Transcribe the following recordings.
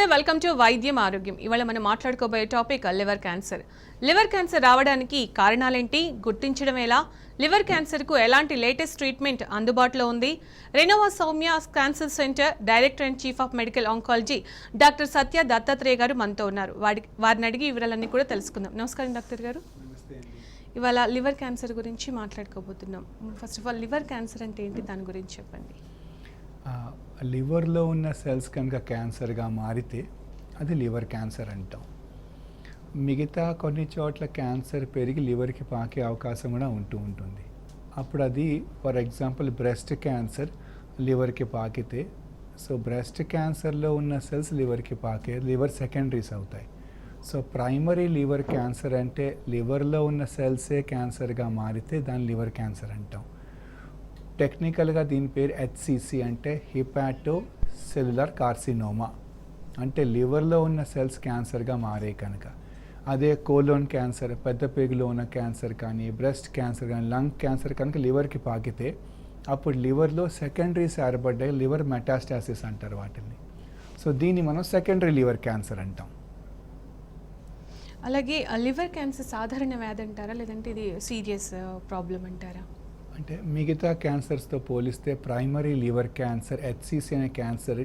నమస్తే, welcome to వైద్యం ఆరోగ్యం. ఇవాళ మనం మాట్లాడుకోబోయే topic liver cancer. Liver cancer రావడానికి కారణాలేంటి, గుర్తించడం ఎలా, లివర్ క్యాన్సర్కు ఎలాంటి లేటెస్ట్ ట్రీట్మెంట్ అందుబాటులో ఉంది? Renova Soumya cancer centre director and chief of medical oncology doctor Satya Dattatreya గారు మనతో ఉన్నారు. వారిని అడిగి వివరాలన్నీ కూడా తెలుసుకుందాం. నమస్కారం డాక్టర్ గారు. ఇవాళ లివర్ క్యాన్సర్ గురించి మాట్లాడుకోబోతున్నాం. First of all liver cancer అంటే ఏంటి, దాని గురించి చెప్పండి. లివర్లో ఉన్న సెల్స్ కనుక క్యాన్సర్గా మారితే అది లివర్ క్యాన్సర్ అంటాం. మిగతా కొన్ని చోట్ల క్యాన్సర్ పెరిగి లివర్కి పాకే అవకాశం కూడా ఉంటుంది. అప్పుడు అది ఫర్ ఎగ్జాంపుల్ బ్రెస్ట్ క్యాన్సర్ లివర్కి పాకితే, సో బ్రెస్ట్ క్యాన్సర్లో ఉన్న సెల్స్ లివర్కి పాకే లివర్ సెకండరీస్ అవుతాయి. సో ప్రైమరీ లివర్ క్యాన్సర్ అంటే లివర్లో ఉన్న సెల్సే క్యాన్సర్గా మారితే దాన్ని లివర్ క్యాన్సర్ అంటాం. టెక్నికల్గా దీని పేరు హెచ్సిసి అంటే హిపాటో సెల్యులర్ కార్సినోమా, అంటే లివర్లో ఉన్న సెల్స్ క్యాన్సర్గా మారే కనుక. అదే కోలోన్ క్యాన్సర్, పెద్ద పేగులో ఉన్న క్యాన్సర్ కానీ, బ్రెస్ట్ క్యాన్సర్ కానీ, లంగ్ క్యాన్సర్ కనుక లివర్కి పాకితే అప్పుడు లివర్లో సెకండరీస్ ఏర్పడ్డాయి, లివర్ మెటాస్టాసిస్ అంటారు వాటిని. సో దీన్ని మనం సెకండరీ లివర్ క్యాన్సర్ అంటాం. అలాగే లివర్ క్యాన్సర్ సాధారణ వ్యాధి అంటారా, లేదంటే ఇది సీరియస్ ప్రాబ్లం అంటారా? అంటే మిగతా క్యాన్సర్స్తో పోలిస్తే ప్రైమరీ లివర్ క్యాన్సర్ హెచ్సిసి అనే క్యాన్సర్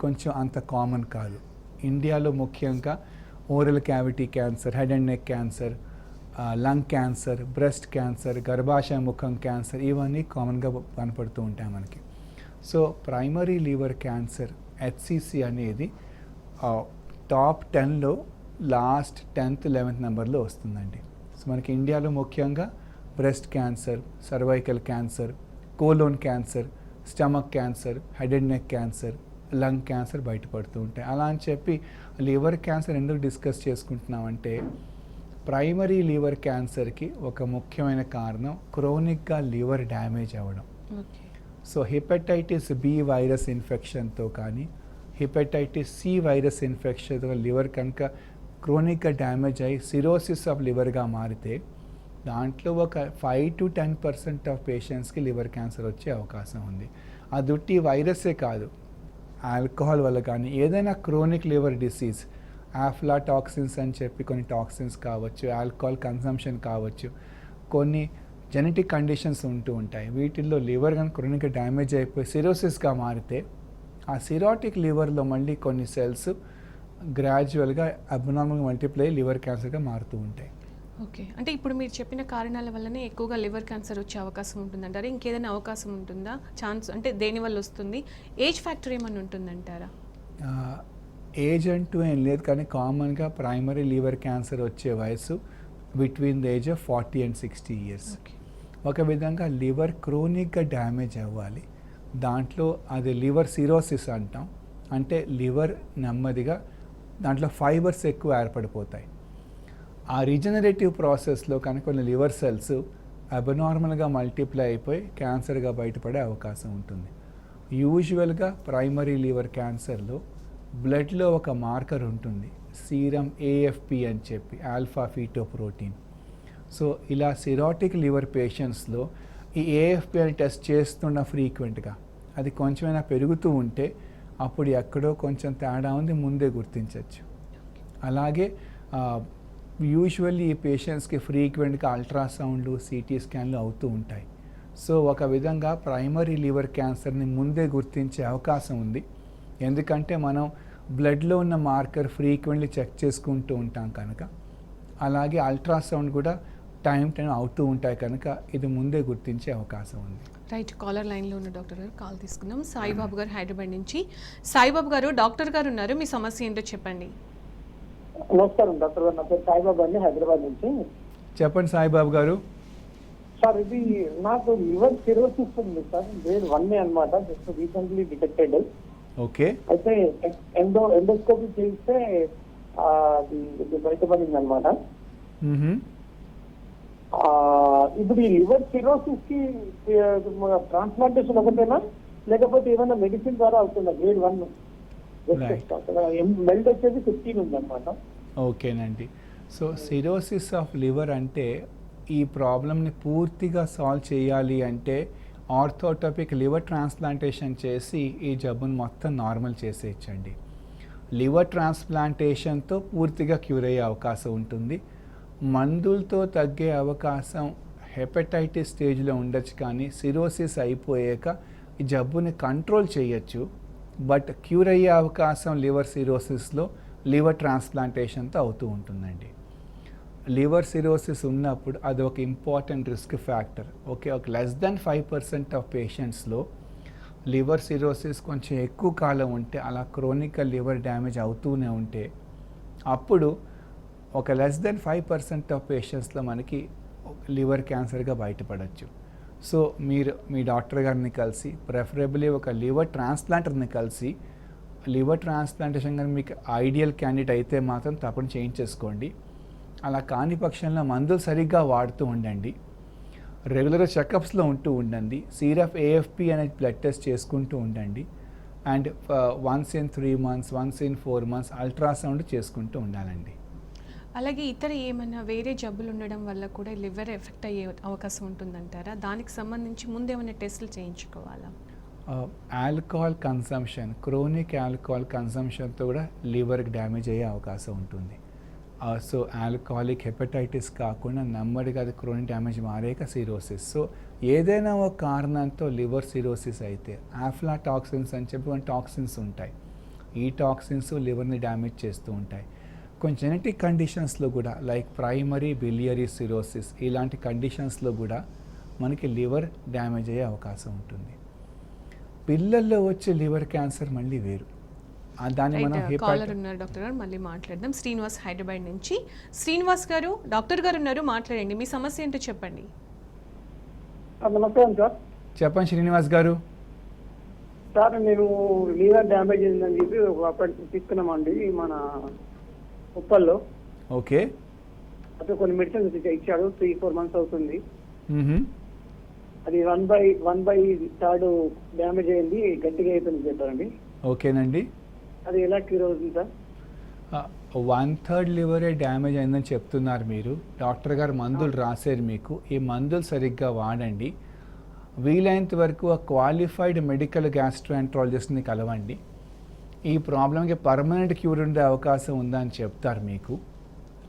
కొంచెం అంత కామన్ కాదు. ఇండియాలో ముఖ్యంగా oral cavity cancer, head and neck cancer, lung cancer, breast cancer, గర్భాశయ ముఖం క్యాన్సర్ ఇవన్నీ కామన్గా కనపడుతూ ఉంటాయి మనకి. So primary liver cancer HCC అనేది టాప్ 10లో లాస్ట్ 10th 11th నెంబర్లో వస్తుందండి. సో మనకి ఇండియాలో ముఖ్యంగా breast cancer, cervical cancer, colon cancer, stomach cancer, head and neck cancer, lung cancer బయటపడుతూ ఉంటాయి. అలా అని చెప్పి లివర్ క్యాన్సర్ ఎందుకు డిస్కస్ చేసుకుంటున్నామంటే, ప్రైమరీ లివర్ క్యాన్సర్కి ఒక ముఖ్యమైన కారణం క్రోనిక్గా లివర్ డ్యామేజ్ అవ్వడం. సో హెపటైటిస్ బి వైరస్ ఇన్ఫెక్షన్తో కానీ, హెపటైటిస్ సి వైరస్ ఇన్ఫెక్షన్తో లివర్ కనుక క్రోనిక్గా డ్యామేజ్ అయ్యి సిరోసిస్ ఆఫ్ లివర్గా మారితే దాంట్లో ఒక 5 to 10% ఆఫ్ పేషెంట్స్కి లివర్ క్యాన్సర్ వచ్చే అవకాశం ఉంది. అది ఉట్టి వైరసే కాదు, ఆల్కహాల్ వల్ల కానీ ఏదైనా క్రోనిక్ లివర్ డిసీజ్, ఆఫ్లాటాక్సిన్స్ అని చెప్పి కొన్ని టాక్సిన్స్ కావచ్చు, ఆల్కహాల్ కన్సంప్షన్ కావచ్చు, కొన్ని జెనెటిక్ కండిషన్స్ ఉంటూ ఉంటాయి. వీటిల్లో లివర్ కానీ క్రోనిక్గా డ్యామేజ్ అయిపోయి సిరోసిస్గా మారితే ఆ సిరోటిక్ లివర్లో మళ్ళీ కొన్ని సెల్స్ గ్రాడ్యువల్గా అబ్నార్మల్గా మల్టిప్లై లివర్ క్యాన్సర్గా మారుతూ ఉంటాయి. ఓకే, అంటే ఇప్పుడు మీరు చెప్పిన కారణాల వల్లనే ఎక్కువగా లివర్ క్యాన్సర్ వచ్చే అవకాశం ఉంటుందంటారా? ఇంకేదైనా అవకాశం ఉంటుందా, ఛాన్స్? అంటే దేనివల్ల వస్తుంది? ఏజ్ ఫ్యాక్టర్ ఏమైనా ఉంటుందంటారా? ఏజ్ అంటూ ఏం లేదు, కానీ కామన్గా ప్రైమరీ లివర్ క్యాన్సర్ వచ్చే వయసు between the age of 40 and 60 years. ఒక విధంగా లివర్ క్రోనిక్గా డ్యామేజ్ అవ్వాలి. దాంట్లో అది లివర్ సిరోసిస్ అంటాం. అంటే లివర్ నెమ్మదిగా దాంట్లో ఫైబర్స్ ఎక్కువ ఏర్పడిపోతాయి. ఆ రీజనరేటివ్ ప్రాసెస్లో కనుక కొన్ని లివర్ సెల్స్ అబ్నార్మల్గా మల్టిప్లై అయిపోయి క్యాన్సర్గా బయటపడే అవకాశం ఉంటుంది. యూజువల్గా ప్రైమరీ లివర్ క్యాన్సర్లో బ్లడ్లో ఒక మార్కర్ ఉంటుంది, సీరం ఏఎఫ్పి అని చెప్పి, ఆల్ఫా ఫీటోప్రోటీన్. సో ఇలా సిరోటిక్ లివర్ పేషెంట్స్లో ఈ ఏఎఫ్పి అని టెస్ట్ చేస్తున్న ఫ్రీక్వెంట్గా అది కొంచెమైనా పెరుగుతూ ఉంటే అప్పుడు ఎక్కడో కొంచెం తేడా ఉంది, ముందే గుర్తించవచ్చు. అలాగే యూజువల్లీ ఈ పేషెంట్స్కి ఫ్రీక్వెంట్గా అల్ట్రాసౌండ్లు, సిటీ స్కాన్లు అవుతూ ఉంటాయి. సో ఒక విధంగా ప్రైమరీ లివర్ క్యాన్సర్ని ముందే గుర్తించే అవకాశం ఉంది. ఎందుకంటే మనం బ్లడ్లో ఉన్న మార్కర్ ఫ్రీక్వెంట్లీ చెక్ చేసుకుంటూ ఉంటాం కనుక, అలాగే అల్ట్రాసౌండ్ కూడా టైం అవుతూ ఉంటాయి కనుక ఇది ముందే గుర్తించే అవకాశం ఉంది. రైట్, కాలర్ లైన్లో ఉన్న డాక్టర్ గారు కాల్ తీసుకుందాం. సాయిబాబు గారు హైదరాబాద్ నుంచి. సాయిబాబు గారు, డాక్టర్ గారు ఉన్నారు, మీ సమస్య ఏంటో చెప్పండి. నమస్కారం డాక్టర్ గారు, నా పేరు సాయిబాబు అండి, హైదరాబాద్ నుంచి. చెప్పండి సాయిబాబు గారు. సార్, ఇది నాకు లివర్ సిరోసిస్ ఉంది సార్, గ్రేడ్ 1 అన్నమాట, జస్ట్ రీసెంట్లీ డిటెక్టెడ్. ఓకే, అయితే ఎండోస్కోపీ చేస్తే అది బయటపడింది అనమాట. ఇప్పుడు ఈ లివర్ సిరోసిస్ కి ట్రాన్స్ప్లాంటేషన్ ఒకటేనా, లేకపోతే ఏమైనా మెడిసిన్ ద్వారా అవుతుందా? గ్రేడ్ 1 మెల్ట్ వచ్చేది 15 ఉంది అనమాట. ఓకేనండి. సో సిరోసిస్ ఆఫ్ లివర్ అంటే ఈ ప్రాబ్లమ్ని పూర్తిగా సాల్వ్ చేయాలి అంటే ఆర్థోటోపిక్ లివర్ ట్రాన్స్ప్లాంటేషన్ చేసి ఈ జబ్బును మొత్తం నార్మల్ చేసేయచ్చండి. లివర్ ట్రాన్స్ప్లాంటేషన్తో పూర్తిగా క్యూర్ అయ్యే అవకాశం ఉంటుంది. మందులతో తగ్గే అవకాశం హెపటైటిస్ స్టేజ్లో ఉండొచ్చు, కానీ సిరోసిస్ అయిపోయాక ఈ జబ్బుని కంట్రోల్ చేయొచ్చు. బట్ క్యూర్ అయ్యే అవకాశం లివర్ సిరోసిస్లో లివర్ ట్రాన్స్ప్లాంటేషన్తో అవుతూ ఉంటుందండి. లివర్ సిరోసిస్ ఉన్నప్పుడు అది ఒక ఇంపార్టెంట్ రిస్క్ ఫ్యాక్టర్. ఓకే, ఒక లెస్ దెన్ 5% ఆఫ్ పేషెంట్స్లో లివర్ సిరోసిస్ కొంచెం ఎక్కువ కాలం ఉంటే, అలా క్రోనికల్ లివర్ డ్యామేజ్ అవుతూనే ఉంటే, అప్పుడు ఒక లెస్ దెన్ 5% ఆఫ్ పేషెంట్స్లో మనకి లివర్ క్యాన్సర్గా బయటపడవచ్చు. సో మీరు మీ డాక్టర్ గారిని కలిసి, ప్రెఫరబుల్లీ ఒక లివర్ ట్రాన్స్ప్లాంటర్ని కలిసి, లివర్ ట్రాన్స్ప్లాంటేషన్ కానీ మీకు ఐడియల్ క్యాండిడేట్ అయితే మాత్రం తప్పని చేయించేసుకోండి. అలా కాని పక్షంలో మందులు సరిగ్గా వాడుతూ ఉండండి, రెగ్యులర్గా చెకప్స్లో ఉంటూ ఉండండి, సీరఫ్ ఏఎఫ్పి అనే బ్లడ్ టెస్ట్ చేసుకుంటూ ఉండండి, and once in 3 months, once in 4 months ultrasound చేసుకుంటూ ఉండాలండి. అలాగే ఇతర ఏమైనా వేరే జబ్బులు ఉండడం వల్ల కూడా లివర్ ఎఫెక్ట్ అయ్యే అవకాశం ఉంటుందంటారా? దానికి సంబంధించి ముందేమైనా టెస్టులు చేయించుకోవాలా? ఆల్కహాల్ కన్సంప్షన్, క్రోనిక్ ఆల్కహాల్ కన్సంప్షన్తో కూడా లివర్కి డ్యామేజ్ అయ్యే అవకాశం ఉంటుంది. సో ఆల్కహాలిక్ హెపటైటిస్ కాకుండా నెమ్మదిగా అది క్రోనిక్ డ్యామేజ్ మారేక సిరోసిస్. సో ఏదైనా ఒక కారణంతో లివర్ సిరోసిస్ అయితే ఆఫ్లాటాక్సిన్స్ అని చెప్పి కొన్ని టాక్సిన్స్ ఉంటాయి. ఈ టాక్సిన్స్ లివర్ని డ్యామేజ్ చేస్తూ ఉంటాయి. కొన్ని జెనెటిక్ కండిషన్స్లో కూడా లైక్ ప్రైమరీ బిలియరీ సిరోసిస్ ఇలాంటి కండిషన్స్లో కూడా మనకి లివర్ డ్యామేజ్ అయ్యే అవకాశం ఉంటుంది. పిల్లల్లో వచ్చే లివర్ క్యాన్సర్ మళ్ళీ వేరు. దాన్ని మనం కాలర్ ఉన్నారు డాక్టర్ గారు, మళ్ళీ మాట్లాడదాం. శ్రీనివాస్ హైదరాబాద్ నుంచి. శ్రీనివాస్ గారు, డాక్టర్ గారు ఉన్నారు, మాట్లాడండి. మీ సమస్య ఏంటో చెప్పండి. నమస్కారం సార్. చెప్పండి శ్రీనివాస్ గారు. సార్ నేను లివర్ డ్యామేజ్ అయిందని చెప్పి ఒక అపాయింట్మెంట్ తీసుకున్నామండి మన ఉప్పల్లో. ఓకే, అదే కొన్ని మెడిసిన్స్ ఇచ్చాడు, 3-4 months అవుతుంది. అది 1/3 డ్యామేజ్ అయింది, గట్టిగా అయిపోయింది చెప్పారండి. ఓకేనండి. అది ఎలా క్యూర్ అవుతుంది సార్? 1/3 లివరే డ్యామేజ్ అయిందని చెప్తున్నారు మీరు. డాక్టర్ గారు మందులు రాశారు మీకు. ఈ మందులు సరిగ్గా వాడండి. వీలైనంత వరకు ఆ క్వాలిఫైడ్ మెడికల్ గ్యాస్ట్రోఎంట్రాలజిస్ట్ని కలవండి. ఈ ప్రాబ్లంకి పర్మనెంట్ క్యూర్ ఉండే అవకాశం ఉందని చెప్తారు మీకు.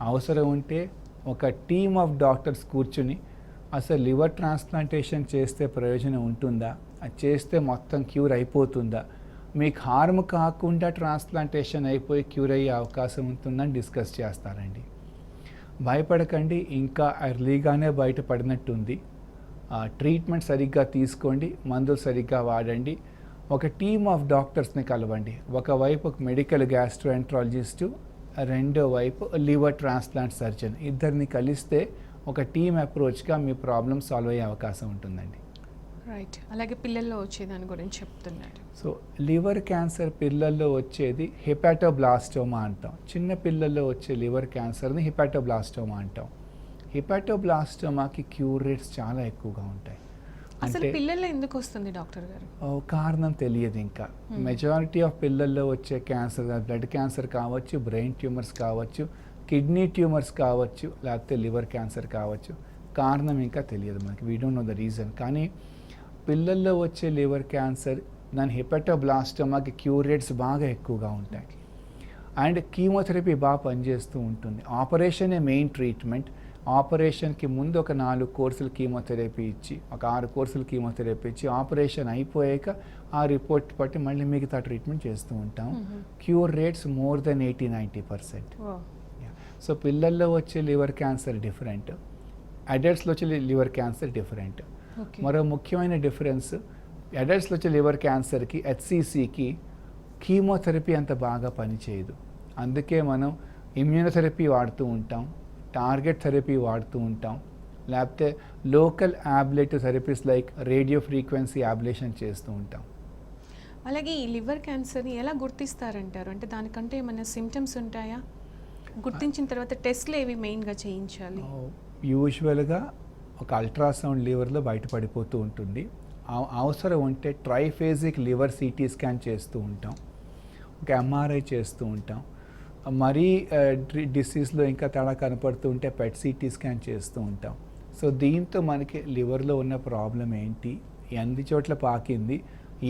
అవసరం ఉంటే ఒక టీమ్ ఆఫ్ డాక్టర్స్ కూర్చుని అసలు లివర్ ట్రాన్స్ప్లాంటేషన్ చేస్తే ప్రయోజనం ఉంటుందా, అది చేస్తే మొత్తం క్యూర్ అయిపోతుందా, మీకు హార్మ్ కాకుండా ట్రాన్స్ప్లాంటేషన్ అయిపోయి క్యూర్ అయ్యే అవకాశం ఉంటుందని డిస్కస్ చేస్తారండి. భయపడకండి, ఇంకా ఎర్లీగానే బయటపడినట్టుంది. ట్రీట్మెంట్ సరిగ్గా తీసుకోండి, మందులు సరిగ్గా వాడండి. ఒక టీమ్ ఆఫ్ డాక్టర్స్ని కలవండి. ఒకవైపు ఒక మెడికల్ గ్యాస్ట్రోఎంట్రాలజిస్టు, రెండో వైపు లివర్ ట్రాన్స్ప్లాంట్ సర్జన్, ఇద్దరిని కలిస్తే ఒక టీమ్ అప్రోచ్గా మీ ప్రాబ్లం సాల్వ్ అయ్యే అవకాశం ఉంటుందండి. రైట్. అలాగే పిల్లల్లో వచ్చేదాని గురించి చెప్తున్నారు. సో లివర్ క్యాన్సర్ పిల్లల్లో వచ్చేది హెపాటోబ్లాస్టోమా అంటాం. చిన్న పిల్లల్లో వచ్చే లివర్ క్యాన్సర్ని హెపాటోబ్లాస్టోమా అంటాం. హెపాటోబ్లాస్టోమాకి క్యూర్ రేట్స్ చాలా ఎక్కువగా ఉంటాయి. అసలు పిల్లల్లో ఎందుకు వస్తుంది డాక్టర్ గారు? కారణం తెలియదు ఇంకా. మెజారిటీ ఆఫ్ పిల్లల్లో వచ్చే క్యాన్సర్, బ్లడ్ క్యాన్సర్ కావచ్చు, బ్రెయిన్ ట్యూమర్స్ కావచ్చు, కిడ్నీ ట్యూమర్స్ కావచ్చు, లేకపోతే లివర్ క్యాన్సర్ కావచ్చు. కారణం ఇంకా తెలియదు మనకి. We don't know the reason. కానీ పిల్లల్లో వచ్చే లివర్ క్యాన్సర్, దాని హెపాటోబ్లాస్టోమాకి క్యూర్ రేట్స్ బాగా ఎక్కువగా ఉంటాయి. అండ్ కీమోథెరపీ బాగా పనిచేస్తూ ఉంటుంది. ఆపరేషనే మెయిన్ ట్రీట్మెంట్. ఆపరేషన్కి ముందు ఒక 4 కోర్సులు కీమోథెరపీ ఇచ్చి, ఒక 6 కోర్సులు కీమోథెరపీ ఇచ్చి, ఆపరేషన్ అయిపోయాక ఆ రిపోర్ట్ బట్టి మళ్ళీ మిగతా ట్రీట్మెంట్ చేస్తూ ఉంటాం. Cure rates more than 80-90%. So పిల్లల్లో వచ్చే లివర్ క్యాన్సర్ డిఫరెంట్, అడల్ట్స్లో వచ్చే లివర్ క్యాన్సర్ డిఫరెంట్. మరో ముఖ్యమైన డిఫరెన్స్, అడల్ట్స్లో వచ్చే లివర్ క్యాన్సర్కి, హెచ్సిసికి కీమోథెరపీ అంత బాగా పనిచేయదు. అందుకే మనం ఇమ్యూనోథెరపీ వాడుతూ ఉంటాం, టార్గెట్ థెరపీ వాడుతూ ఉంటాం, లేకపోతే local ablative therapies like radio frequency ablation చేస్తూ ఉంటాం. అలాగే ఈ లివర్ క్యాన్సర్ని ఎలా గుర్తిస్తారంటారు? అంటే దానికంటే ఏమైనా సిమ్టమ్స్ ఉంటాయా? గుర్తించిన తర్వాత టెస్ట్లు ఏవి మెయిన్గా చేయించాలి? యూజువల్గా ఒక అల్ట్రాసౌండ్ లివర్లో బయటపడిపోతూ ఉంటుంది. అవసరం ఉంటే ట్రైఫేజిక్ లివర్ సిటీ స్కాన్ చేస్తూ ఉంటాం, ఒక ఎంఆర్ఐ చేస్తూ ఉంటాం. మరీ డిసీజ్లో ఇంకా తేడా కనపడుతూ ఉంటే పెట్ సిటీ స్కాన్ చేస్తూ ఉంటాం. సో దీంతో మనకి లివర్లో ఉన్న ప్రాబ్లం ఏంటి, ఎన్ని చోట్ల పాకింది,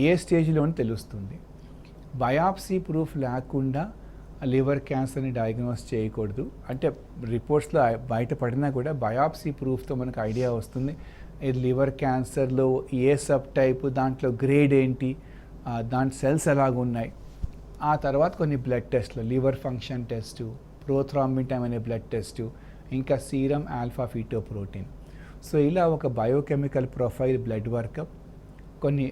ఏ స్టేజ్లో తెలుస్తుంది. బయాప్సీ ప్రూఫ్ లేకుండా లివర్ క్యాన్సర్ని డయాగ్నోస్ చేయకూడదు. అంటే రిపోర్ట్స్లో బయటపడినా కూడా బయాప్సీ ప్రూఫ్తో మనకు ఐడియా వస్తుంది ఇది లివర్ క్యాన్సర్లో ఏ సబ్ టైప్, దాంట్లో గ్రేడ్ ఏంటి, దాంట్లో సెల్స్ ఎలాగున్నాయి. ఆ తర్వాత కొన్ని బ్లడ్ టెస్ట్లు, లివర్ ఫంక్షన్ టెస్టు, ప్రోథ్రాంబిన్ అనే బ్లడ్ టెస్టు, ఇంకా సీరం ఆల్ఫా ఫీటోప్రోటీన్. సో ఇలా ఒక బయోకెమికల్ ప్రొఫైల్ బ్లడ్ వర్కప్, కొన్ని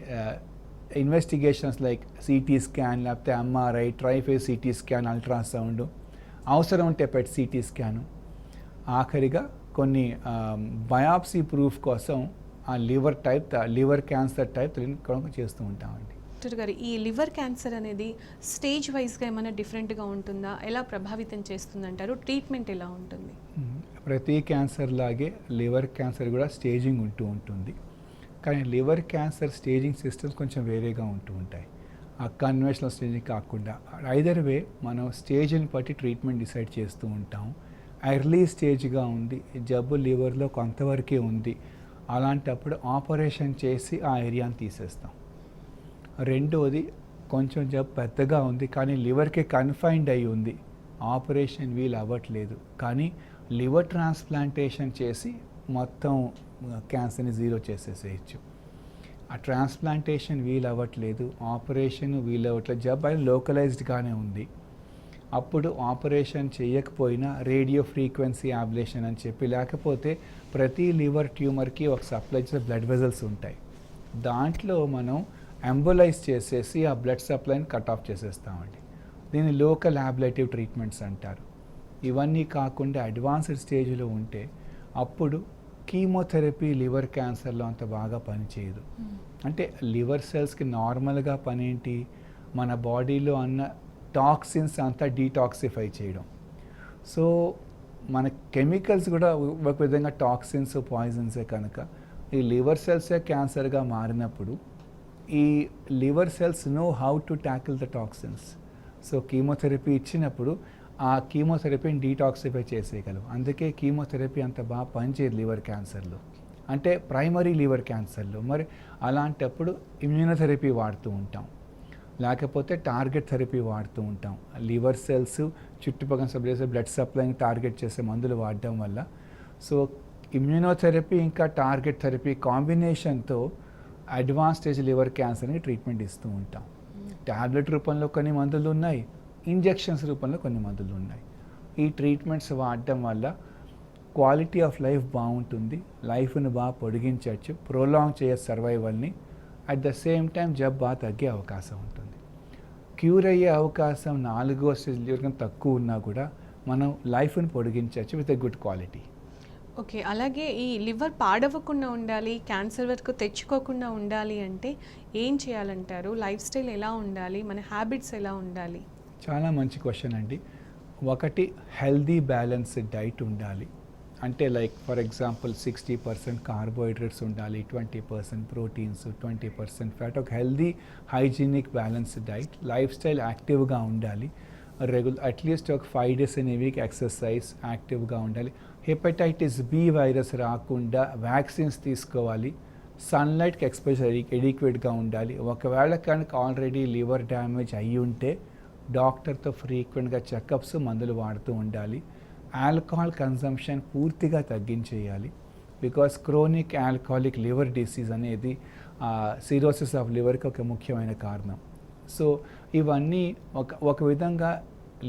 ఇన్వెస్టిగేషన్స్ లైక్ సిటీ స్కాన్, లేకపోతే ఎంఆర్ఐ, ట్రైఫేస్ సిటీ స్కాన్, అల్ట్రాసౌండ్, అవసరం ఉంటే పెట్ సిటీ స్కాను, ఆఖరిగా కొన్ని బయాప్సీ ప్రూఫ్ కోసం ఆ లివర్ క్యాన్సర్ టైప్ చేస్తూ ఉంటామండి. డాక్టర్ గారు, ఈ లివర్ క్యాన్సర్ అనేది స్టేజ్ వైజ్గా ఏమైనా డిఫరెంట్గా ఉంటుందా? ఎలా ప్రభావితం చేస్తుందంటారు? ట్రీట్మెంట్ ఎలా ఉంటుంది? ప్రతి క్యాన్సర్ లాగే లివర్ క్యాన్సర్ కూడా స్టేజింగ్ ఉంటుంది. కానీ లివర్ క్యాన్సర్ స్టేజింగ్ సిస్టమ్స్ కొంచెం వేరేగా ఉంటాయి. ఆ కన్వెన్షనల్ స్టేజింగ్ కాకుండా ఐదర్ వే మనం స్టేజ్ని బట్టి ట్రీట్మెంట్ డిసైడ్ చేస్తూ ఉంటాం. ఎర్లీ స్టేజ్గా ఉంది, జబ్బు లివర్లో కొంతవరకే ఉంది, అలాంటప్పుడు ఆపరేషన్ చేసి ఆ ఏరియాని తీసేస్తాం. రెండోది, కొంచెం జబ్బు పెద్దగా ఉంది కానీ లివర్కి కన్ఫైన్డ్ అయి ఉంది, ఆపరేషన్ వీలు అవ్వట్లేదు, కానీ లివర్ ట్రాన్స్ప్లాంటేషన్ చేసి మొత్తం క్యాన్సర్ని జీరో చేసేసేయచ్చు. ఆ ట్రాన్స్ప్లాంటేషన్ వీలు అవ్వట్లేదు, ఆపరేషన్ వీలు అవ్వట్లేదు, జబ్బు అది లోకలైజ్డ్గానే ఉంది, అప్పుడు ఆపరేషన్ చేయకపోయినా రేడియో ఫ్రీక్వెన్సీ యాబ్లేషన్ అని చెప్పి, లేకపోతే ప్రతి లివర్ ట్యూమర్కి ఒక సప్లై చేసే బ్లడ్ వెజల్స్ ఉంటాయి, దాంట్లో మనం ఎంబోలైజ్ చేసేసి ఆ బ్లడ్ సప్లైని కట్ ఆఫ్ చేసేస్తామండి. దీన్ని లోకల్ అబ్లేటివ్ ట్రీట్మెంట్స్ అంటారు. ఇవన్నీ కాకుండా అడ్వాన్స్డ్ స్టేజ్లో ఉంటే అప్పుడు కీమోథెరపీ లివర్ క్యాన్సర్లో అంత బాగా పనిచేయదు. అంటే లివర్ సెల్స్కి నార్మల్గా పని ఏంటి, మన బాడీలో ఉన్న టాక్సిన్స్ అంతా డీటాక్సిఫై చేయడం. సో మన కెమికల్స్ కూడా ఒక విధంగా టాక్సిన్స్, పాయిజన్సే కనుక ఈ లివర్ సెల్సే క్యాన్సర్గా మారినప్పుడు ఈ liver cells know how to tackle the toxins. So chemotherapy ఇచ్చినప్పుడు ఆ కీమోథెరపీని డీటాక్సిఫై చేసేయగలవు. అందుకే కీమోథెరపీ అంత బాగా పనిచేయదు లివర్ క్యాన్సర్లో, అంటే ప్రైమరీ లివర్ క్యాన్సర్లో. మరి అలాంటప్పుడు ఇమ్యూనోథెరపీ వాడుతూ ఉంటాం, లేకపోతే టార్గెట్ థెరపీ వాడుతూ ఉంటాం. లివర్ సెల్స్ చుట్టుపక్కల సబ్జెక్ట్స్ బ్లడ్ సప్లైని టార్గెట్ చేసే మందులు వాడడం వల్ల. సో ఇమ్యూనోథెరపీ ఇంకా టార్గెట్ థెరపీ కాంబినేషన్తో అడ్వాన్స్ స్టేజ్ లివర్ క్యాన్సర్ని ట్రీట్మెంట్ ఇస్తూ ఉంటాం. ట్యాబ్లెట్ రూపంలో కొన్ని మందులు ఉన్నాయి, ఇంజెక్షన్స్ రూపంలో కొన్ని మందులు ఉన్నాయి. ఈ ట్రీట్మెంట్స్ వాడడం వల్ల క్వాలిటీ ఆఫ్ లైఫ్ బాగుంటుంది, లైఫ్ని బాగా పొడిగించవచ్చు, ప్రొలాంగ్ చేయొచ్చు సర్వైవల్ని. అట్ ద సేమ్ టైం జబ్బు బాగా తగ్గే అవకాశం ఉంటుంది. క్యూర్ అయ్యే అవకాశం 4వ స్టేజ్ లివర్ కన్నా తక్కువ ఉన్నా కూడా మనం లైఫ్ని పొడిగించవచ్చు with a good quality. Okay, అలాగే ఈ లివర్ పాడవకుండా ఉండాలి, క్యాన్సర్ వరకు తెచ్చుకోకుండా ఉండాలి అంటే ఏం చేయాలంటారు? లైఫ్ స్టైల్ ఎలా ఉండాలి, మన హ్యాబిట్స్ ఎలా ఉండాలి? చాలా మంచి క్వశ్చన్ అండి. ఒకటి, హెల్దీ బ్యాలెన్స్డ్ డైట్ ఉండాలి. అంటే లైక్ ఫర్ ఎగ్జాంపుల్ 60% కార్బోహైడ్రేట్స్ ఉండాలి, 20% ప్రోటీన్స్, 20% ఫ్యాట్. ఒక healthy hygienic balanced diet. Life style యాక్టివ్గా ఉండాలి, అట్లీస్ట్ ఒక 5 days in a week exercise, యాక్టివ్గా ఉండాలి. హెపటైటిస్ బి వైరస్ రాకుండా వ్యాక్సిన్స్ తీసుకోవాలి. సన్లైట్కి ఎక్స్పోజర్ ఎడిక్వేట్గా ఉండాలి. ఒకవేళ కనుక ఆల్రెడీ లివర్ డ్యామేజ్ అయ్యి ఉంటే డాక్టర్తో ఫ్రీక్వెంట్గా చెకప్స్, మందులు వాడుతూ ఉండాలి. ఆల్కహాల్ కన్సంప్షన్ పూర్తిగా తగ్గించేయాలి. Because chronic alcoholic liver disease అనేది సిరోసిస్ ఆఫ్ లివర్కి ఒక ముఖ్యమైన కారణం. సో ఇవన్నీ ఒక విధంగా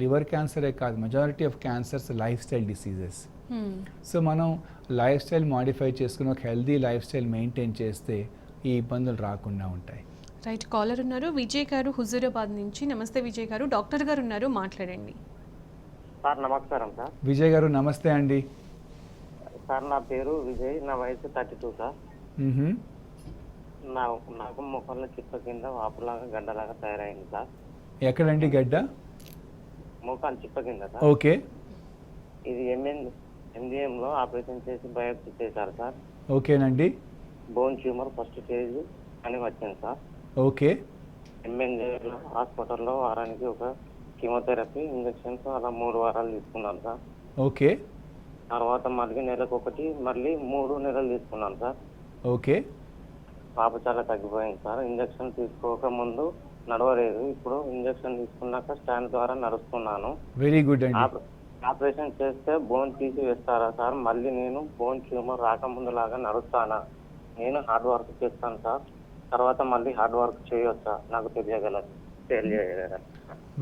లివర్ క్యాన్సరే కాదు, majority of cancers life style diseases. So మనం లైఫ్ స్టైల్ మాడిఫై చేసుకుని ఒక హెల్దీ లైఫ్ స్టైల్ మెయింటైన్ చేస్తే ఈ ఇబ్బందులు రాకుండా ఉంటాయి. రైట్, కాలర్ ఉన్నారు విజయ్ గారు హుజూరాబాద్ నుంచి. నమస్తే విజయ్ గారు, డాక్టర్ గారు ఉన్నారు, మాట్లాడండి. సార్ నమస్కారం సార్. విజయ్ గారు నమస్తే అండి. సార్ నా పేరు విజయ్, నా వయసు 32 సార్. నాకు ముఖంలో చిప్ప కింద వాపులాగా గడ్డలాగా తయారైంది సార్. ఎక్కడండి గడ్డ? ముఖాలు చిప్ప కింద సార్. ఓకే. ఇది ఎంజిఎంలో ఆపరేషన్ చేసి బయోప్సీ చేశారు సార్. ఓకేనండి. బోన్ ట్యూమర్ ఫస్ట్ స్టేజ్ అని వచ్చింది సార్. ఓకే. ఎంఎన్జేలో హాస్పిటల్లో వారానికి ఒక కీమోథెరపీ, ఇంజక్షన్స్ అలా 3 వారాలు తీసుకున్నాను సార్. ఓకే. తర్వాత మళ్ళీ నెలకు ఒకటి, మళ్ళీ 3 నెలలు తీసుకున్నాను సార్. ఓకే. పాప చాలా తగ్గిపోయింది సార్. ఇంజక్షన్ తీసుకోక ముందు నడవలేదు. ఇప్పుడు ఇంజెక్షన్ తీసుకున్నాక స్టాండ్ ద్వారా నడుస్తున్నాను. వెరీ గుడ్ అండి. ఆపరేషన్ చేస్తే బోన్ తీసి వేస్తారా సార్? మళ్ళీ నేను బోన్ ట్యూమర్ రాకముందులాగా నడుస్తానా? నేను హార్డ్ వర్క్ చేస్తాను సార్. తర్వాత మళ్ళీ హార్డ్ వర్క్ చేయొచ్చా? నాకు తెలియగలరు.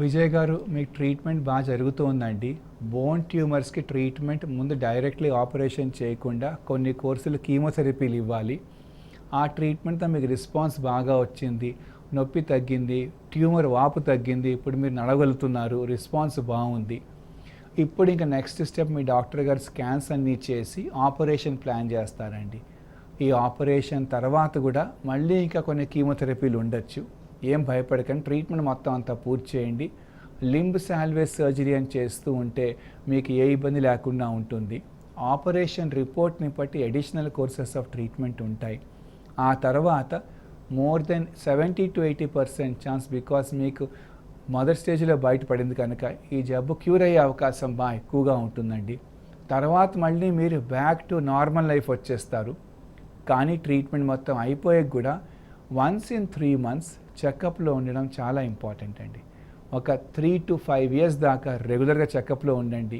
విజయ్ గారు, మీకు ట్రీట్మెంట్ బాగా జరుగుతుందండి. బోన్ ట్యూమర్స్కి ట్రీట్మెంట్ ముందు డైరెక్ట్లీ ఆపరేషన్ చేయకుండా కొన్ని కోర్సులు కీమోథెరపీలు ఇవ్వాలి. ఆ ట్రీట్మెంట్తో మీకు రెస్పాన్స్ బాగా వచ్చింది, నొప్పి తగ్గింది, ట్యూమర్ వాపు తగ్గింది, ఇప్పుడు మీరు నడవగలుగుతున్నారు, రెస్పాన్స్ బాగుంది. ఇప్పుడు ఇంకా నెక్స్ట్ స్టెప్ మీ డాక్టర్ గారు స్కాన్స్ అన్నీ చేసి ఆపరేషన్ ప్లాన్ చేస్తారండి. ఈ ఆపరేషన్ తర్వాత కూడా మళ్ళీ ఇంకా కొన్ని కీమోథెరపీలు ఉండొచ్చు. ఏం భయపడకండి, ట్రీట్మెంట్ మొత్తం అంతా పూర్తి చేయండి. లింబ్ సాల్వేజ్ సర్జరీ అని చేస్తూ ఉంటే మీకు ఏ ఇబ్బంది లేకుండా ఉంటుంది. ఆపరేషన్ రిపోర్ట్ని బట్టి అడిషనల్ కోర్సెస్ ఆఫ్ ట్రీట్మెంట్ ఉంటాయి. ఆ తర్వాత more than 70 to 80% chance, because మీకు మొదటి స్టేజ్లో బయటపడింది కనుక ఈ జబ్బు క్యూర్ అయ్యే అవకాశం బాగా ఎక్కువగా ఉంటుందండి. తర్వాత మళ్ళీ మీరు బ్యాక్ టు నార్మల్ లైఫ్ వచ్చేస్తారు. కానీ ట్రీట్మెంట్ మొత్తం అయిపోయాక కూడా వన్స్ ఇన్ 3 months చెకప్లో ఉండడం చాలా ఇంపార్టెంట్ అండి. ఒక 3 to 5 years దాకా రెగ్యులర్గా చెకప్లో ఉండండి.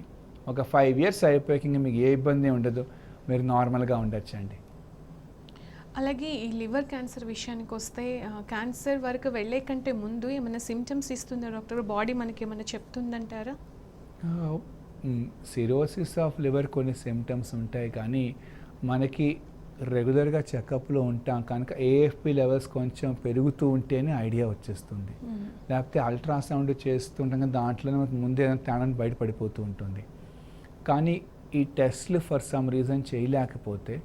ఒక 5 years అయిపోయాక ఇంకా మీకు ఏ ఇబ్బంది ఉండదు, మీరు నార్మల్గా ఉండొచ్చండి. అలాగే ఈ లివర్ క్యాన్సర్ విషయానికి వస్తే క్యాన్సర్ వరకు వెళ్ళే కంటే ముందు ఏమైనా సిమ్టమ్స్ ఇస్తుందా డాక్టర్? బాడీ మనకి ఏమైనా చెప్తుందంటారా? సిరోసిస్ ఆఫ్ లివర్ కొన్ని సిమ్టమ్స్ ఉంటాయి, కానీ మనకి రెగ్యులర్గా చెకప్లో ఉంటాం కనుక ఏఎఫ్పి లెవెల్స్ కొంచెం పెరుగుతూ ఉంటేనే ఐడియా వచ్చేస్తుంది. లేకపోతే అల్ట్రాసౌండ్ చేస్తుండగా దాంట్లోనే ముందే తేడా బయటపడిపోతూ ఉంటుంది. కానీ ఈ టెస్ట్లు ఫర్ సమ్ రీజన్ చేయలేకపోతే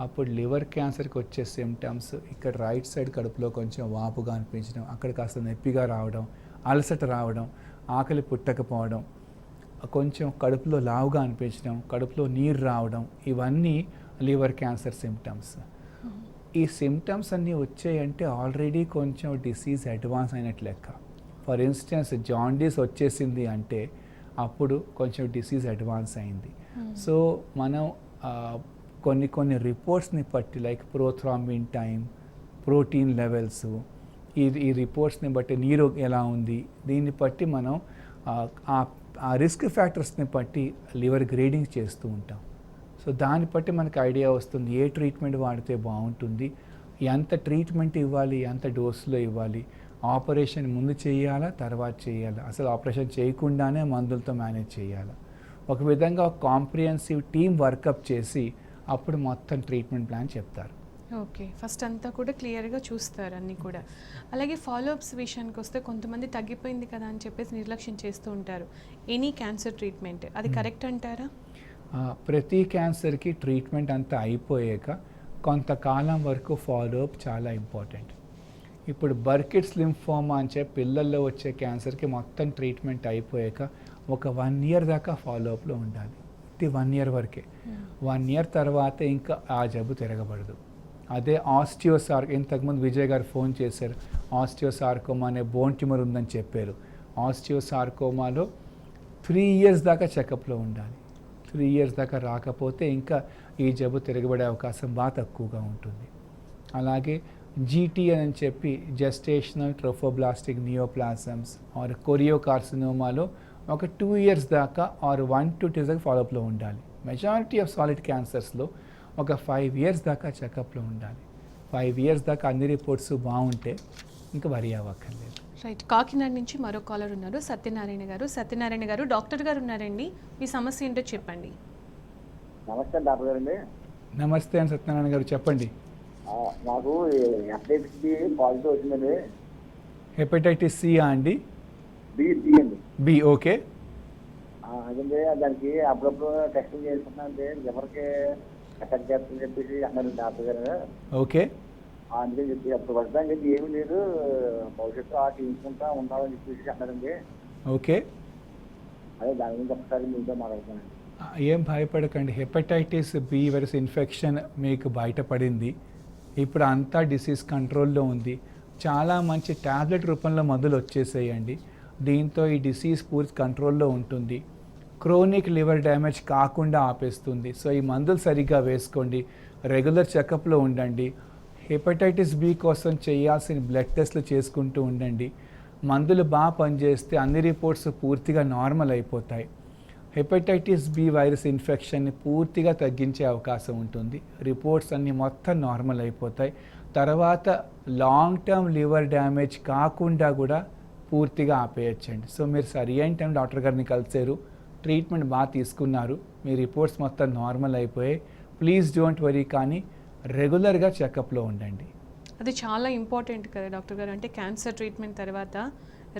అప్పుడు లివర్ క్యాన్సర్కి వచ్చే సిమ్టమ్స్ ఇక్కడ రైట్ సైడ్ కడుపులో కొంచెం వాపుగా అనిపించడం, అక్కడ కాస్త నొప్పిగా రావడం, అలసట రావడం, ఆకలి పుట్టకపోవడం, కొంచెం కడుపులో లావుగా అనిపించడం, కడుపులో నీరు రావడం, ఇవన్నీ లివర్ క్యాన్సర్ సిమ్టమ్స్. ఈ సిమ్టమ్స్ అన్నీ వచ్చాయంటే ఆల్రెడీ కొంచెం డిసీజ్ అడ్వాన్స్ అయినట్లు లెక్క. ఫర్ ఇన్స్టెన్స్ జాండీస్ వచ్చేసింది అంటే అప్పుడు కొంచెం డిసీజ్ అడ్వాన్స్ అయింది. సో మనం కొన్ని రిపోర్ట్స్ని బట్టి like prothrombin time, protein levels, ఈ రిపోర్ట్స్ని బట్టి నీరు ఎలా ఉంది, దీన్ని బట్టి మనం ఆ రిస్క్ ఫ్యాక్టర్స్ని బట్టి లివర్ గ్రేడింగ్ చేస్తూ ఉంటాం. సో దాన్ని బట్టి మనకు ఐడియా వస్తుంది ఏ ట్రీట్మెంట్ వాడితే బాగుంటుంది, ఎంత ట్రీట్మెంట్ ఇవ్వాలి, ఎంత డోసులో ఇవ్వాలి, ఆపరేషన్ ముందు చేయాలా తర్వాత చేయాలా, అసలు ఆపరేషన్ చేయకుండానే మందులతో మేనేజ్ చేయాలా. ఒక విధంగా ఒక కాంప్రిహెన్సివ్ టీమ్ వర్కప్ చేసి అప్పుడు మొత్తం ట్రీట్మెంట్ ప్లాన్ చెప్తారు. ఓకే, ఫస్ట్ అంతా కూడా క్లియర్గా చూస్తారు అన్నీ కూడా. అలాగే ఫాలోఅప్స్ విషయానికి వస్తే కొంతమంది తగ్గిపోయింది కదా అని చెప్పేసి నిర్లక్ష్యం చేస్తూ ఉంటారు. ఎనీ క్యాన్సర్ ట్రీట్మెంట్ అది కరెక్ట్ అంటారా? ప్రతి క్యాన్సర్కి ట్రీట్మెంట్ అంతా అయిపోయాక కొంతకాలం వరకు ఫాలోఅప్ చాలా ఇంపార్టెంట్. ఇప్పుడు బర్కిట్స్ లింఫోమా అని చెప్పి పిల్లల్లో వచ్చే క్యాన్సర్కి మొత్తం ట్రీట్మెంట్ అయిపోయాక ఒక 1 year దాకా ఫాలోఅప్లో ఉండాలి. 1 year వరకే. 1 year తర్వాత ఇంకా ఆ జబ్బు తిరగబడదు. అదే ఇంతకుముందు విజయ్ గారు ఫోన్ చేశారు, ఆస్టియోసార్కోమా అనే బోన్ ట్యూమర్ ఉందని చెప్పారు. ఆస్టియోసార్కోమాలో 3 years దాకా చెకప్లో ఉండాలి. 3 years దాకా రాకపోతే ఇంకా ఈ జబ్బు తిరగబడే అవకాశం బాగా తక్కువగా ఉంటుంది. అలాగే జీటీఎన్ అని చెప్పి జెస్టేషనల్ ట్రోఫోబ్లాస్టిక్ నియోప్లాజమ్స్ ఆర్ కొరియోకార్సినోమాలో ఒక 2 years దాకా ఆర్ 1 to 2 years దాకా ఫాలోఅప్లో ఉండాలి. మెజారిటీ ఆఫ్ సాలిడ్ క్యాన్సర్స్లో ఒక 5 years దాకా చెకప్లో ఉండాలి. 5 years దాకా అన్ని రిపోర్ట్స్ బాగుంటే ఇంకా వరి అవ్వక్కర్లేదు. రైట్, కాకినాడ నుంచి మరో కాలర్ ఉన్నారు, సత్యనారాయణ గారు. సత్యనారాయణ గారు, డాక్టర్ గారు ఉన్నారండి, మీ సమస్య ఏంటో చెప్పండి. నమస్తే డాక్టర్ గారండి. నమస్తే అని సత్యనారాయణ గారు చెప్పండి. నాకు హెపటైటిస్ బి పాజిటివ్ వచ్చిందండి. హెపటైటిస్ సి అండి? బి అండి. B, okay. అదండి, దానికి అప్పుడప్పుడు టెస్టింగ్ చేసుకున్నా అంటే ఎవరికి అటాక్ చేస్తుందని చెప్పేసి అన్నారు డాక్టర్ గారు. ఓకే. అందుకని చెప్పి అప్పుడు పడతాం చెప్పి ఏమీ లేదు, భవిష్యత్తు ఆ తీసుకుంటా ఉండాలని చెప్పేసి అన్నారండి. ఓకే, అదే దాని గురించి ఒకసారి మీతో మాట్లాడుతానండి. ఏం భయపడకండి. హెపటైటిస్ బి వైరస్ ఇన్ఫెక్షన్ మీకు బయటపడింది. ఇప్పుడు అంతా డిసీజ్ కంట్రోల్లో ఉంది. చాలా మంచి ట్యాబ్లెట్ రూపంలో మందులు వచ్చేసేయండి. దీంతో ఈ డిసీజ్ పూర్తి కంట్రోల్లో ఉంటుంది. క్రోనిక్ లివర్ డ్యామేజ్ కాకుండా ఆపేస్తుంది. సో ఈ మందులు సరిగ్గా వేసుకోండి, రెగ్యులర్ చెకప్లో ఉండండి. హెపటైటిస్ బి కోసం చేయాల్సిన బ్లడ్ టెస్ట్లు చేసుకుంటూ ఉండండి. మందులు బాగా పనిచేస్తే అన్ని రిపోర్ట్స్ పూర్తిగా నార్మల్ అయిపోతాయి. హెపటైటిస్ బి వైరస్ ఇన్ఫెక్షన్ని పూర్తిగా తగ్గించే అవకాశం ఉంటుంది. రిపోర్ట్స్ అన్నీ మొత్తం నార్మల్ అయిపోతాయి. తర్వాత లాంగ్ టర్మ్ లివర్ డ్యామేజ్ కాకుండా కూడా పూర్తిగా ఆపేయచ్చండి. సో మీరు సరి అయిన టైం డాక్టర్ గారిని కలిసారు, ట్రీట్మెంట్ బాగా తీసుకున్నారు, మీ రిపోర్ట్స్ మొత్తం నార్మల్ అయిపోయాయి. ప్లీజ్ డోంట్ వరీ, కానీ రెగ్యులర్గా చెకప్లో ఉండండి. అది చాలా ఇంపార్టెంట్ కదా డాక్టర్ గారు. అంటే క్యాన్సర్ ట్రీట్మెంట్ తర్వాత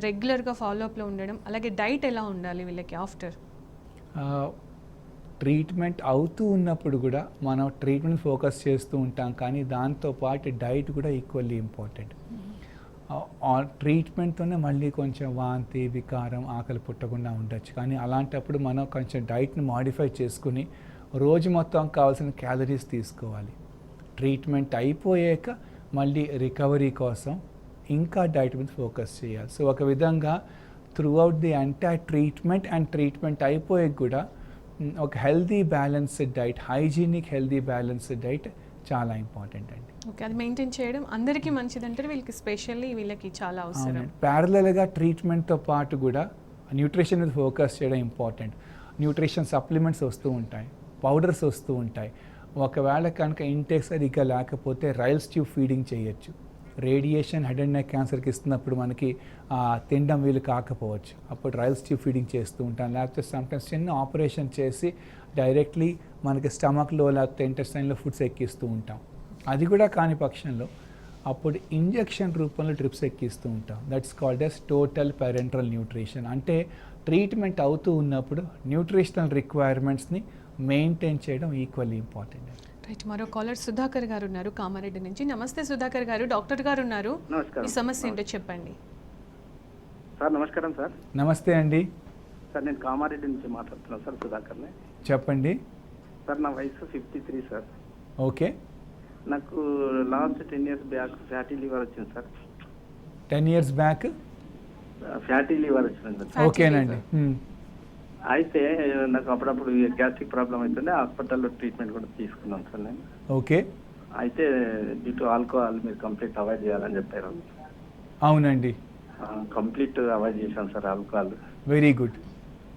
రెగ్యులర్గా ఫాలోఅప్లో ఉండడం, అలాగే డైట్ ఎలా ఉండాలి వీళ్ళకి ఆఫ్టర్? ట్రీట్మెంట్ అవుతూ ఉన్నప్పుడు కూడా మనం ట్రీట్మెంట్ ఫోకస్ చేస్తూ ఉంటాం, కానీ దాంతోపాటు డైట్ కూడా ఈక్వల్లీ ఇంపార్టెంట్. ట్రీట్మెంట్తోనే మళ్ళీ కొంచెం వాంతి, వికారం, ఆకలి పుట్టకుండా ఉండొచ్చు, కానీ అలాంటప్పుడు మనం కొంచెం డైట్ని మాడిఫై చేసుకుని రోజు మొత్తం కావాల్సిన క్యాలరీస్ తీసుకోవాలి. ట్రీట్మెంట్ అయిపోయాక మళ్ళీ రికవరీ కోసం ఇంకా డైట్ మీద ఫోకస్ చేయాలి. సో ఒక విధంగా throughout the entire treatment and treatment అయిపోయాక కూడా ఒక healthy balanced diet, hygienic healthy balanced diet చాలా ఇంపార్టెంట్ అండి. ఓకే, అది మెయింటైన్ చేయడం అందరికీ మంచిదంటారు, వీళ్ళకి స్పెషల్లీ వీళ్ళకి చాలా అవసరం. ప్యారలల్గా ట్రీట్మెంట్తో పాటు కూడా న్యూట్రిషన్ మీద ఫోకస్ చేయడం ఇంపార్టెంట్. న్యూట్రిషన్ సప్లిమెంట్స్ వస్తూ ఉంటాయి, పౌడర్స్ వస్తూ ఉంటాయి. ఒకవేళ కనుక ఇంటేక్ సరిగ్గా లేకపోతే రైల్స్ ట్యూబ్ ఫీడింగ్ చేయొచ్చు. రేడియేషన్ హెడ్ అండ్ నెక్ క్యాన్సర్కి ఇస్తున్నప్పుడు మనకి తినడం వీలు కాకపోవచ్చు, అప్పుడు రైల్స్ ట్యూబ్ ఫీడింగ్ చేస్తూ ఉంటాం. లేకపోతే సమ్టైమ్స్ చిన్న ఆపరేషన్ చేసి డైరెక్ట్లీ మనకి స్టమక్లో లేకపోతే ఇంటెస్టైన్లో ఫుడ్స్ ఎక్కిస్తూ ఉంటాం. అది కూడా కాని పక్షంలో అప్పుడు ఇంజెక్షన్ రూపంలో డ్రిప్స్ ఎక్కిస్తూ ఉంటాం. That's called as total parenteral nutrition. అంటే ట్రీట్మెంట్ అవుతూ ఉన్నప్పుడు న్యూట్రిషనల్ రిక్వైర్మెంట్స్ని మెయింటైన్ చేయడం ఈక్వల్లీ ఇంపార్టెంట్. రైట్, మరో కాలర్ సుధాకర్ గారు ఉన్నారు కామారెడ్డి నుంచి. నమస్తే సుధాకర్ గారు, డాక్టర్ గారు ఉన్నారు, ఈ సమస్య ఏంటో చెప్పండి. సార్ నమస్కారం. సార్ నమస్తే అండి. సార్ నేను కామారెడ్డి నుంచి మాట్లాడుతున్నాను సార్, సుధాకర్ని. చెప్పండి సార్ నా వయసు 53 సార్. ఓకే, నాకు last 10 years back fatty liver వచ్చింది sir. 10 years back fatty liver వచ్చింది సార్. ఓకేనండి. అయితే నాకు అప్పుడప్పుడు గ్యాస్ట్రిక్ ప్రాబ్లం అవుతుండే, హాస్పిటల్లో ట్రీట్మెంట్ కూడా తీసుకున్నాను సార్ నేను. ఓకే, అయితే డ్యూ టు ఆల్కహాల్ మీరు కంప్లీట్ అవాయిడ్ చేయాలని చెప్పారు. అవునండి, కంప్లీట్ అవాయిడ్ చేశాను సార్ ఆల్కహాల్. వెరీ గుడ్,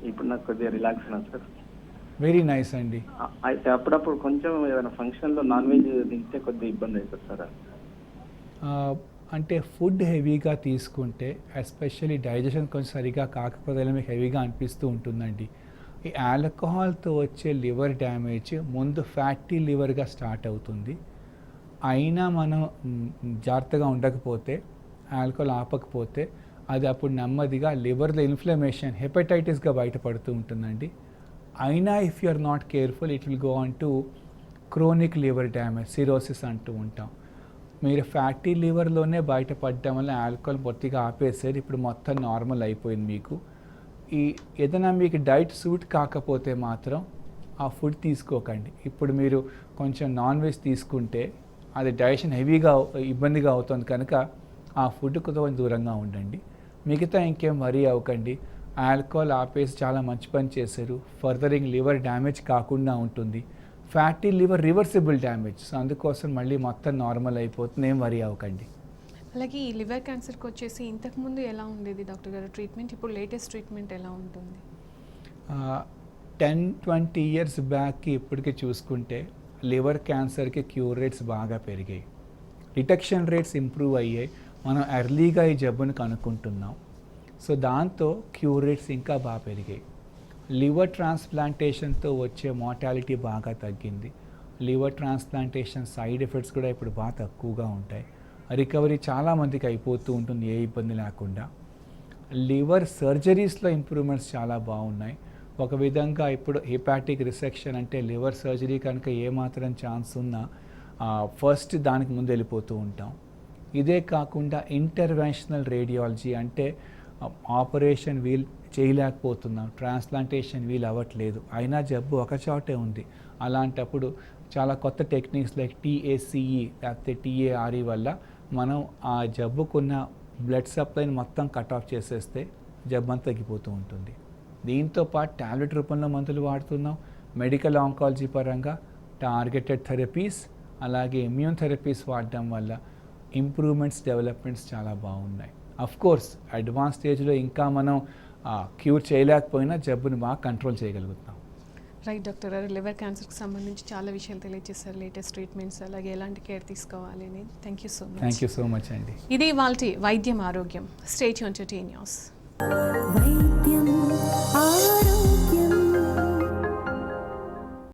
ఇప్పుడు నాకు కొద్దిగా రిలాక్స్ అయినా సార్. వెరీ నైస్ అండి. అయితే అప్పుడప్పుడు కొంచెం ఏదైనా ఫంక్షన్లో నాన్ వెజ్ తింటే కొద్దిగా ఇబ్బంది అవుతుంది సార్. అంటే ఫుడ్ హెవీగా తీసుకుంటే ఎస్పెషల్లీ డైజెషన్ కొంచెం సరిగా కాకపోతే మీకు హెవీగా అనిపిస్తూ ఉంటుందండి. ఈ ఆల్కహాల్తో వచ్చే లివర్ డ్యామేజ్ ముందు ఫ్యాటీ లివర్గా స్టార్ట్ అవుతుంది. అయినా మనం జాగ్రత్తగా ఉండకపోతే, ఆల్కహాల్ ఆపకపోతే అది అప్పుడు నెమ్మదిగా లివర్లో ఇన్ఫ్లమేషన్, హెపటైటిస్గా బయటపడుతూ ఉంటుందండి. అయినా if you are not careful it will go on to chronic liver damage, cirrhosis అంటూ ఉంటాం. మీరు ఫ్యాటీ లివర్లోనే బయటపడడం వల్ల ఆల్కహాల్ పొట్టిగా ఆపేసారు, ఇప్పుడు మొత్తం నార్మల్ అయిపోయింది మీకు. ఈ ఏదైనా మీకు డైట్ సూట్ కాకపోతే మాత్రం ఆ ఫుడ్ తీసుకోకండి. ఇప్పుడు మీరు కొంచెం నాన్ వెజ్ తీసుకుంటే అది డైజెషన్ హెవీగా ఇబ్బందిగా అవుతుంది కనుక ఆ ఫుడ్ కొంచెం దూరంగా ఉండండి. మిగతా ఇంకేం వరీ అవ్వకండి. ఆల్కహాల్ ఆపేసి చాలా మంచి పని చేశారు. ఫర్దరింగ్ లివర్ డ్యామేజ్ కాకుండా ఉంటుంది. Fatty liver reversible damage, so అందుకోసం మళ్ళీ మొత్తం నార్మల్ అయిపోతుంది, ఏం వరీ అవ్వకండి. అలాగే ఈ లివర్ క్యాన్సర్కి వచ్చేసి ఇంతకుముందు ఎలా ఉండేది డాక్టర్ గారు ట్రీట్మెంట్, ఇప్పుడు లేటెస్ట్ ట్రీట్మెంట్ ఎలా ఉంటుంది? 10-20 years బ్యాక్కి ఇప్పటికి చూసుకుంటే లివర్ క్యాన్సర్కి క్యూర్ రేట్స్ బాగా పెరిగాయి, డిటెక్షన్ రేట్స్ ఇంప్రూవ్ అయ్యాయి, మనం ఎర్లీగా ఈ జబ్బును కనుక్కుంటున్నాం. సో దాంతో క్యూర్ రేట్స్ ఇంకా బాగా పెరిగాయి. లివర్ ట్రాన్స్ప్లాంటేషన్తో వచ్చే మార్టాలిటీ బాగా తగ్గింది. లివర్ ట్రాన్స్ప్లాంటేషన్ సైడ్ ఎఫెక్ట్స్ కూడా ఇప్పుడు బాగా తక్కువగా ఉంటాయి. రికవరీ చాలామందికి అయిపోతూ ఉంటుంది ఏ ఇబ్బంది లేకుండా. లివర్ సర్జరీస్లో ఇంప్రూవ్మెంట్స్ చాలా బాగున్నాయి. ఒక విధంగా ఇప్పుడు హెపాటిక్ రిసెక్షన్ అంటే లివర్ సర్జరీ కనుక ఏమాత్రం ఛాన్స్ ఉన్నా ఫస్ట్ దానికి ముందు వెళ్ళిపోతూ ఉంటాం. ఇదే కాకుండా ఇంటర్వెన్షనల్ రేడియాలజీ అంటే ఆపరేషన్ వీల్ చేయలేకపోతున్నాం, ట్రాన్స్ప్లాంటేషన్ వీల్ అవ్వట్లేదు, అయినా జబ్బు ఒక చోటే ఉంది. అలాంటప్పుడు చాలా కొత్త టెక్నిక్స్ లైక్ TACE లేకపోతే TARE వల్ల మనం ఆ జబ్బుకున్న బ్లడ్ సప్లైని మొత్తం కట్ ఆఫ్ చేసేస్తే జబ్బు అంతా తగ్గిపోతూ ఉంటుంది. దీంతో పాటు టాబ్లెట్ రూపంలో మందులు వాడుతున్నాం. మెడికల్ ఆంకాలజీ పరంగా టార్గెటెడ్ థెరపీస్, అలాగే ఇమ్యూన్ థెరపీస్ వాడడం వల్ల ఇంప్రూవ్మెంట్స్ డెవలప్మెంట్స్ చాలా బాగున్నాయి. అఫ్ కోర్స్ అడ్వాన్స్ స్టేజ్లో ఇంకా మనం క్యూర్ చేయలేకపోయినా జబ్బుని బాగా కంట్రోల్ చేయగలుగుతాం. రైట్ డాక్టర్ గారు, లివర్ క్యాన్సర్కి సంబంధించి చాలా విషయాలు తెలియజేశారు, లేటెస్ట్ ట్రీట్మెంట్స్ అలాగే ఎలాంటి కేర్ తీసుకోవాలి అని. Thank you so much. Thank you so much అండి. ఇది ఇవాల్టి వైద్యం ఆరోగ్యం. Stay tune to T news.